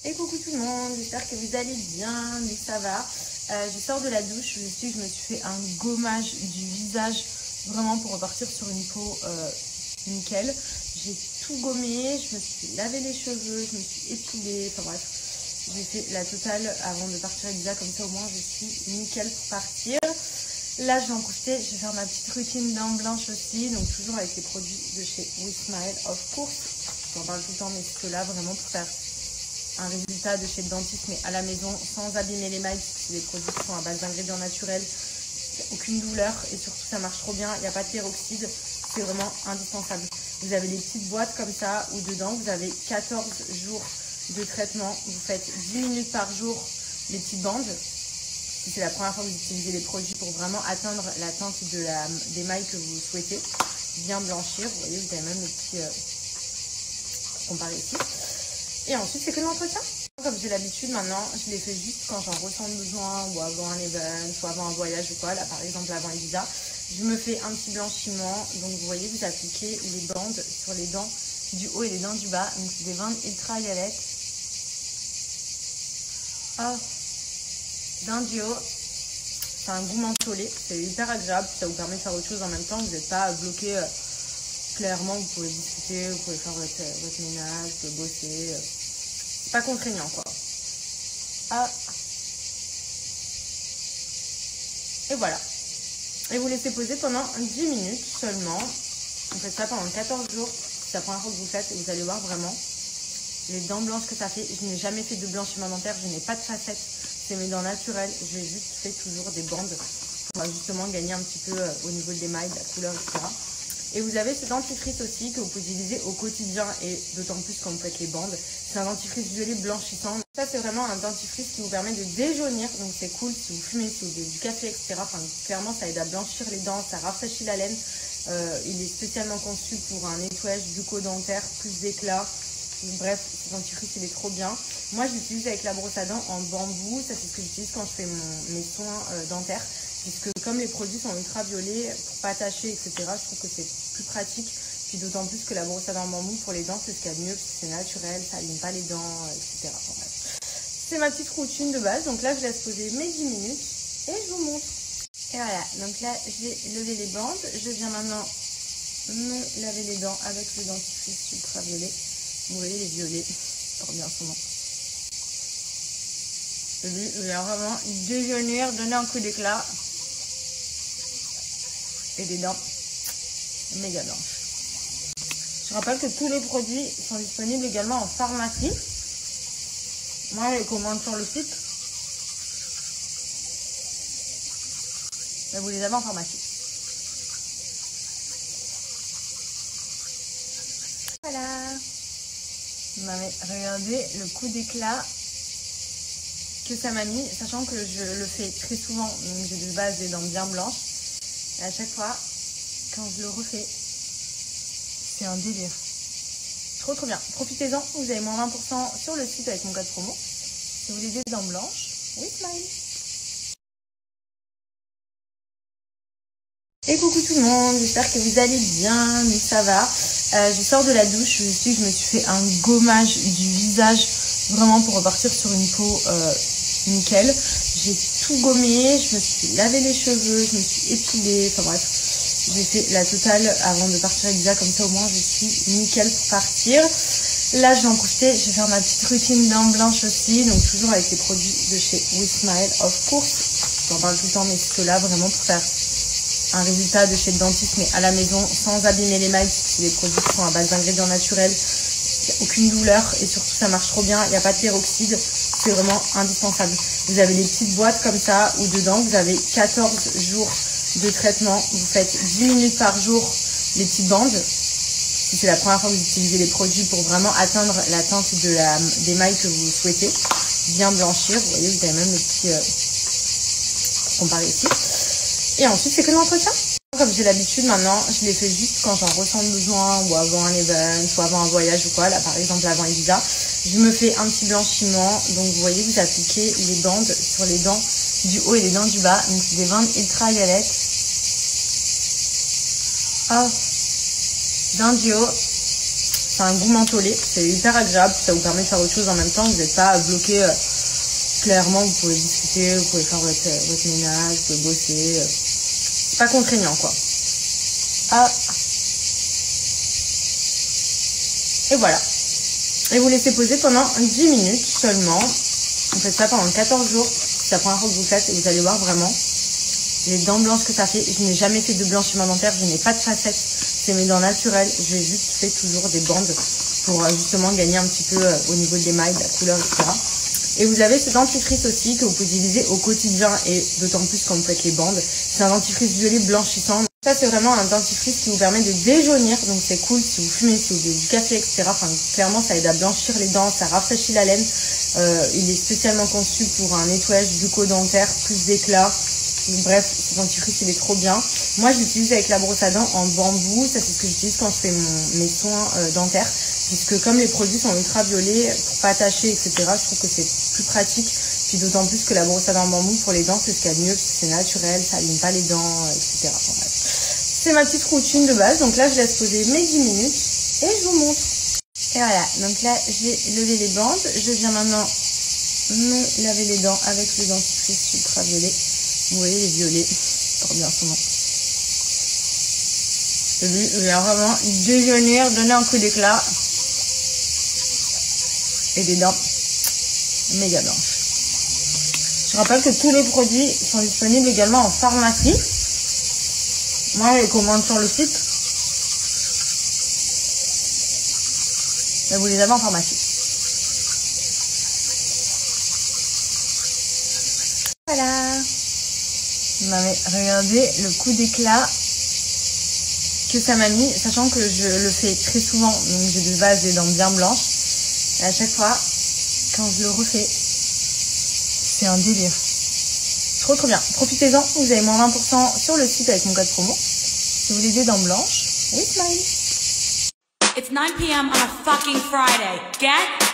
Et coucou tout le monde, j'espère que vous allez bien, mais ça va. Je sors de la douche, je me suis fait un gommage du visage, vraiment pour repartir sur une peau nickel. J'ai tout gommé, je me suis lavé les cheveux, je me suis épilée, enfin bref. J'ai fait la totale avant de partir à Ibiza, comme ça au moins je suis nickel pour partir. Là je vais en profiter, je vais faire ma petite routine dents blanches aussi, donc toujours avec les produits de chez WeSmile of course. J'en parle tout le temps, mais c'est là vraiment pour faire un résultat de chez le dentiste, mais à la maison, sans abîmer les mailles, puisque c'est des produits qui sont à base d'ingrédients naturels. Il n'y a aucune douleur et surtout ça marche trop bien, il n'y a pas de peroxyde, c'est vraiment indispensable. Vous avez des petites boîtes comme ça, où dedans vous avez 14 jours de traitement. Vous faites 10 minutes par jour les petites bandes. Si c'est la première fois que vous utilisez les produits pour vraiment atteindre la teinte des mailles que vous souhaitez, bien blanchir. Vous voyez, vous avez même le petit comparé ici. Et ensuite, c'est que l'entretien. Comme j'ai l'habitude maintenant, je les fais juste quand j'en ressens besoin, ou avant un event, ou avant un voyage ou quoi. Là, par exemple, avant Ibiza, je me fais un petit blanchiment. Donc, vous voyez, vous appliquez les bandes sur les dents du haut et les dents du bas. Donc, c'est des bandes ultra-violettes. Oh, d'un du haut. C'est un goût mentholé. C'est hyper agréable. Ça vous permet de faire autre chose en même temps. Vous n'êtes pas bloqué. Clairement, vous pouvez discuter, vous pouvez faire votre ménage, vous pouvez bosser. C'est pas contraignant, quoi. Ah. Et voilà. Et vous laissez poser pendant 10 minutes seulement. Vous faites ça pendant 14 jours. C'est la première fois que vous le faites et vous allez voir vraiment les dents blanches que ça fait. Je n'ai jamais fait de blanchiment dentaire, je n'ai pas de facettes. C'est mes dents naturelles. J'ai juste fait toujours des bandes pour justement gagner un petit peu au niveau des mailles, de la couleur, etc. Et vous avez ce dentifrice aussi que vous pouvez utiliser au quotidien et d'autant plus quand vous faites les bandes. C'est un dentifrice violet blanchissant. Ça, c'est vraiment un dentifrice qui vous permet de déjaunir. Donc c'est cool si vous fumez, si vous buvez du café, etc. Enfin, clairement, ça aide à blanchir les dents, ça rafraîchit la laine. Il est spécialement conçu pour un nettoyage bucco-dentaire, plus d'éclat. Bref, ce dentifrice, il est trop bien. Moi, je l'utilise avec la brosse à dents en bambou. Ça, c'est ce que j'utilise quand je fais mes soins dentaires. Puisque comme les produits sont ultraviolets, pour pas attacher, etc., je trouve que c'est plus pratique. Puis d'autant plus que la brosse à dents en bambou pour les dents, c'est ce qu'il y a de mieux, parce que c'est naturel, ça n'abîme pas les dents, etc. Enfin, c'est ma petite routine de base. Donc là, je laisse poser mes 10 minutes et je vous montre. Et voilà, donc là, j'ai levé les bandes. Je viens maintenant me laver les dents avec le dentifrice ultraviolet. Vous voyez les violets, porte bien son nom. Lui, il va vraiment déjaunir, donner un coup d'éclat. Et des dents méga blanches. Je rappelle que tous les produits sont disponibles également en pharmacie. Moi, je les commande sur le site. Mais vous les avez en pharmacie. Voilà. Non mais regardez le coup d'éclat que ça m'a mis, sachant que je le fais très souvent. Donc j'ai de base des dents bien blanches. Et à chaque fois, quand je le refais, c'est un délire. Trop trop bien. Profitez-en, vous avez moins 20% sur le site avec mon code promo. Si vous voulez des dents blanches, WeSmile. Et coucou tout le monde, j'espère que vous allez bien, mais ça va. Je sors de la douche, je me suis fait un gommage du visage, vraiment pour repartir sur une peau nickel. J'ai tout gommé, je me suis lavé les cheveux, je me suis épilée, enfin bref. J'ai fait la totale avant de partir à Ibiza, comme ça au moins je suis nickel pour partir. Là je vais en profiter, je vais faire ma petite routine dents blanches aussi, donc toujours avec les produits de chez WeSmile of course. J'en parle tout le temps, mais c'est là vraiment pour faire un résultat de chez le dentiste, mais à la maison, sans abîmer les mailles, puisque c'est des produits qui sont à base d'ingrédients naturels. Il n'y a aucune douleur et surtout ça marche trop bien, il n'y a pas de peroxyde, c'est vraiment indispensable. Vous avez des petites boîtes comme ça, où dedans vous avez 14 jours de traitement. Vous faites 10 minutes par jour les petites bandes. Si c'est la première fois que vous utilisez les produits pour vraiment atteindre la teinte des mailles que vous souhaitez, bien blanchir. Vous voyez, vous avez même le petit comparé ici. Et ensuite, c'est que l'entretien. Comme j'ai l'habitude maintenant, je les fais juste quand j'en ressens besoin, ou avant un event, ou avant un voyage ou quoi. Là, par exemple, avant Ibiza, je me fais un petit blanchiment. Donc, vous voyez, vous appliquez les bandes sur les dents du haut et les dents du bas. Donc, c'est des bandes ultra-violettes. Oh, d'un du haut. C'est un goût mentholé, c'est hyper agréable, ça vous permet de faire autre chose en même temps, vous n'êtes pas bloqué. Clairement, vous pouvez discuter, vous pouvez faire votre ménage, vous pouvez bosser. C'est pas contraignant, quoi. Ah. Et voilà. Et vous laissez poser pendant 10 minutes seulement. Vous faites ça pendant 14 jours. C'est la première fois que vous le faites et vous allez voir vraiment les dents blanches que ça fait. Je n'ai jamais fait de blanchiment dentaire, je n'ai pas de facettes. C'est mes dents naturelles. J'ai juste fait toujours des bandes pour justement gagner un petit peu au niveau de l'émail, de la couleur, etc. Et vous avez ce dentifrice aussi que vous pouvez utiliser au quotidien et d'autant plus quand vous faites les bandes. C'est un dentifrice violet blanchissant. Ça, c'est vraiment un dentifrice qui vous permet de déjaunir. Donc, c'est cool si vous fumez, si vous buvez du café, etc. Enfin, clairement, ça aide à blanchir les dents, ça rafraîchit la laine. Il est spécialement conçu pour un nettoyage bucco-dentaire, plus d'éclat. Bref, ce dentifrice, il est trop bien. Moi, je l'utilise avec la brosse à dents en bambou. Ça, c'est ce que j'utilise quand je fais mes soins dentaires. Puisque comme les produits sont ultraviolets, pour pas attacher, etc., je trouve que c'est plus pratique. Puis d'autant plus que la brosse à dents en bambou, pour les dents, c'est ce qu'il y a de mieux, parce que c'est naturel, ça abîme pas les dents, etc. Enfin, bref. C'est ma petite routine de base. Donc là, je laisse poser mes 10 minutes et je vous montre. Et voilà, donc là, j'ai levé les bandes. Je viens maintenant me laver les dents avec le dentifrice ultraviolet. Vous voyez, les violets, porte bien son nom. Lui, il vient vraiment déjaunir, donner un coup d'éclat. Et des dents méga blanches. Je rappelle que tous les produits sont disponibles également en pharmacie. Moi, je les commande sur le site. Mais vous les avez en pharmacie. Voilà. Vous m'avez regardé le coup d'éclat que ça m'a mis, sachant que je le fais très souvent. Donc j'ai de base des dents bien blanches. Et à chaque fois, quand je le refais, c'est un délire. Trop trop bien. Profitez-en, vous avez moins 20% sur le site avec mon code promo. Si vous voulez des dents blanches, oui, smile. It's 9 p.m. on a fucking Friday. Get